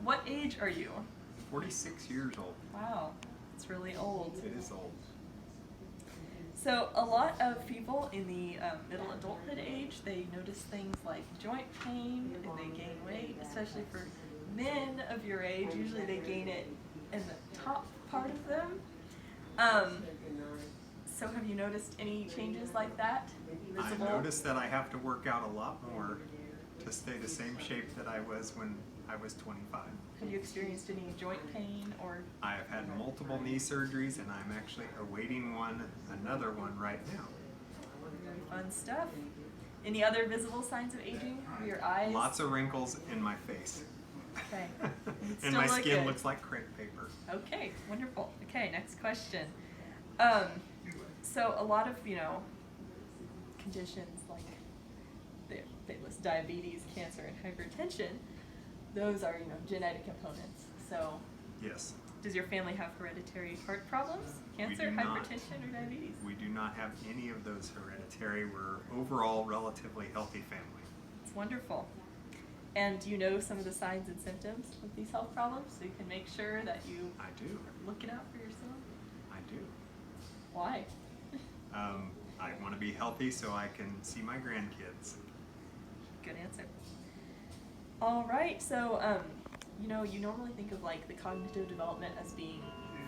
What age are you? 46 years old. Wow, it's really old. It is old. So a lot of people in the middle adulthood age, they notice things like joint pain and they gain weight, especially for men of your age. Usually they gain it in the top part of them. So have you noticed any changes like that? I noticed that I have to work out a lot more to stay the same shape that I was when I was 25. Have you experienced any joint pain or? I have had multiple knee surgeries and I'm actually awaiting another one right now. Very fun stuff. Any other visible signs of aging? Your eyes? Lots of wrinkles in my face. Okay. And my skin looks like crepe paper. Okay, wonderful. Okay, next question. So a lot of, conditions like they list diabetes, cancer, and hypertension. Those are, genetic components. So Yes. does your family have hereditary heart problems, cancer, hypertension, or diabetes? We do not have any of those hereditary. We're overall relatively healthy family. It's wonderful. And do you know some of the signs and symptoms of these health problems so you can make sure that you I do. are looking out for yourself? I do. Why? I want to be healthy so I can see my grandkids. Good answer. All right, so you normally think of like the cognitive development as being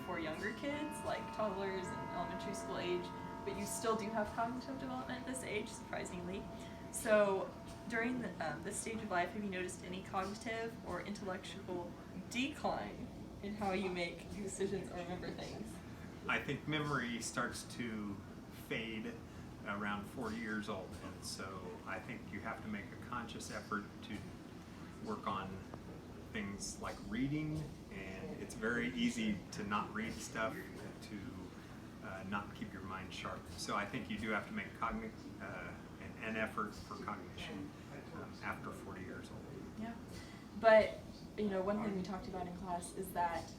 for younger kids, like toddlers and elementary school age, but you still do have cognitive development at this age, surprisingly. So during this stage of life, have you noticed any cognitive or intellectual decline in how you make decisions or remember things? I think memory starts to fade around 40 years old, and so I think you have to make a conscious effort to work on things like reading, and it's very easy to not read stuff, to not keep your mind sharp. So I think you do have to make an effort for cognition after 40 years old. Yeah, but one thing we talked about in class is that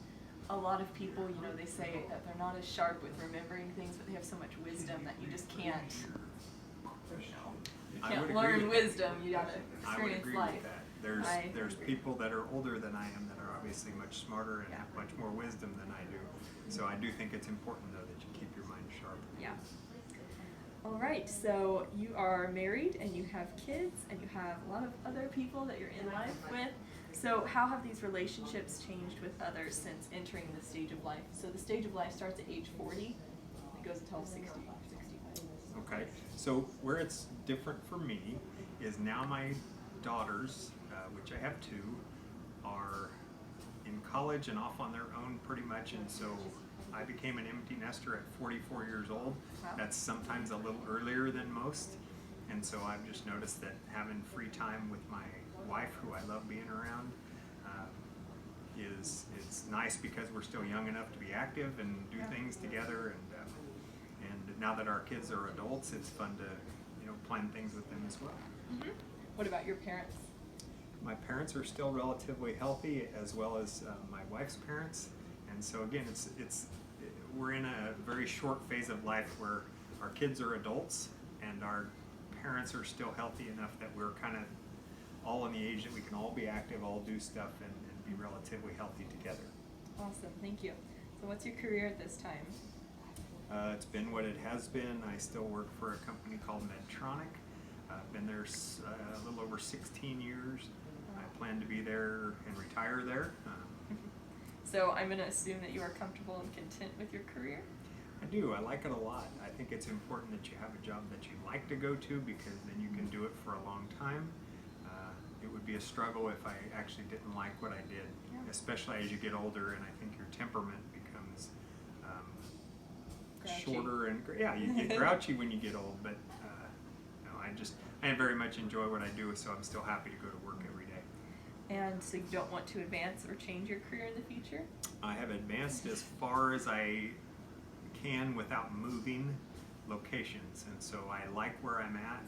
a lot of people, they say that they're not as sharp with remembering things, but they have so much wisdom that you just can't, you can't learn wisdom. You gotta experience life. I would agree with that. There's people that are older than I am that are obviously much smarter and have much more wisdom than I do. So I do think it's important though that you keep your mind sharp. Yeah. All right, so you are married and you have kids and you have a lot of other people that you're in life with. So how have these relationships changed with others since entering the stage of life? So the stage of life starts at age 40 and goes until 65. Okay, so where it's different for me is now my daughters, which I have two, are in college and off on their own pretty much, and so I became an empty nester at 44 years old. Wow. That's sometimes a little earlier than most, and so I've just noticed that having free time with my wife, who I love being around, it's nice because we're still young enough to be active and do things together, and now that our kids are adults, it's fun to plan things with them as well. Mm-hmm. What about your parents? My parents are still relatively healthy, as well as my wife's parents, and so again, we're in a very short phase of life where our kids are adults and our parents are still healthy enough that we're kind of all in the age that we can all be active, all do stuff, and be relatively healthy together. Awesome, thank you. So what's your career at this time? It's been what it has been. I still work for a company called Medtronic. I've been there a little over 16 years. I plan to be there and retire there. So I'm going to assume that you are comfortable and content with your career? I do. I like it a lot. I think it's important that you have a job that you like to go to, because then you can do it for a long time. It would be a struggle if I actually didn't like what I did, especially as you get older, and I think your temperament becomes shorter and you get grouchy when you get old. But I very much enjoy what I do, so I'm still happy to go to work every day. And so you don't want to advance or change your career in the future? I have advanced as far as I can without moving locations, and so I like where I'm at.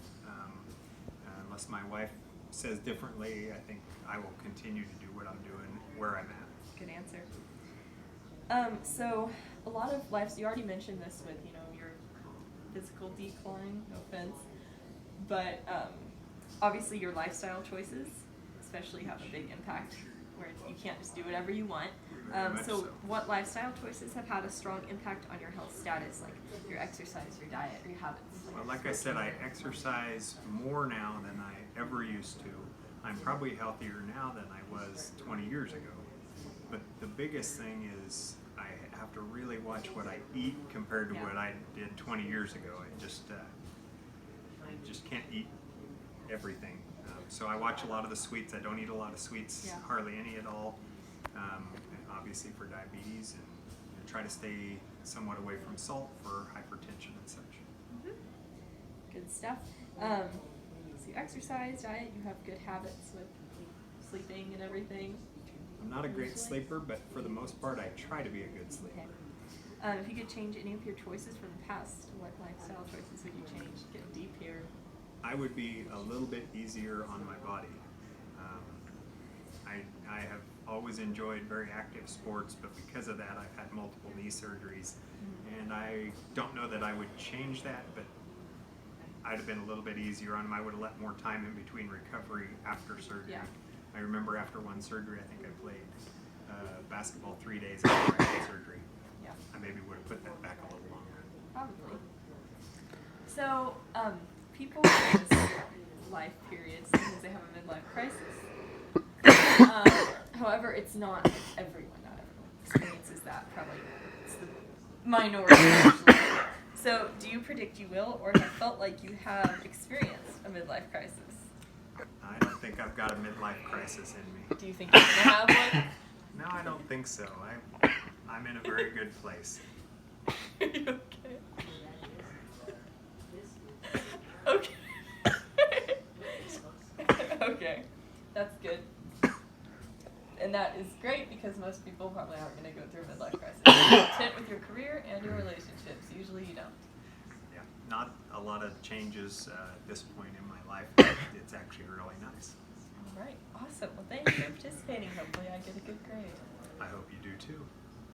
Unless my wife says differently, I think I will continue to do what I'm doing where I'm at. Good answer. So a lot of life, so you already mentioned this with your physical decline, no offense, but obviously your lifestyle choices especially have a big impact where you can't just do whatever you want. Very much So so. what lifestyle choices have had a strong impact on your health status, like your exercise, your diet, or your habits? Well, like I said, I exercise more now than I ever used to. I'm probably healthier now than I was 20 years ago. But the biggest thing is I have to really watch what I eat compared to Yeah. what I did 20 years ago. I just can't eat everything. So I watch a lot of the sweets. I don't eat a lot of sweets, Yeah. hardly any at all. And obviously for diabetes, and try to stay somewhat away from salt for hypertension and such. Good stuff. So you exercise, diet, you have good habits with sleeping and everything. I'm not a great Usually. sleeper, but for the most part, I try to be a good sleeper. Okay. If you could change any of your choices from the past, what lifestyle choices would you change? Getting deep here. I would be a little bit easier on my body. I have always enjoyed very active sports, but because of that, I've had multiple knee surgeries, and I don't know that I would change that, but I'd have been a little bit easier on them. I would have let more time in between recovery after surgery. Yeah. I remember after one surgery, I think I played basketball 3 days after I had surgery. Yeah. I maybe would have put that back a little longer. Probably. So, people in this life period sometimes they have a midlife crisis. However, it's not everyone. Not everyone experiences that. Probably it's the minority. Usually. So, do you predict you will, or have felt like you have experienced a midlife crisis? I don't think I've got a midlife crisis in me. Do you think you're gonna have one? No, I don't think so. I'm in a very good place. Are you okay? Okay. Okay, that's good. And that is great because most people probably aren't going to go through a midlife crisis. You're content with your career and your relationships. Usually you don't. Yeah, not a lot of changes at this point in my life. It's actually really nice. All right, awesome. Well, thank you for participating. Hopefully I get a good grade. I hope you do too.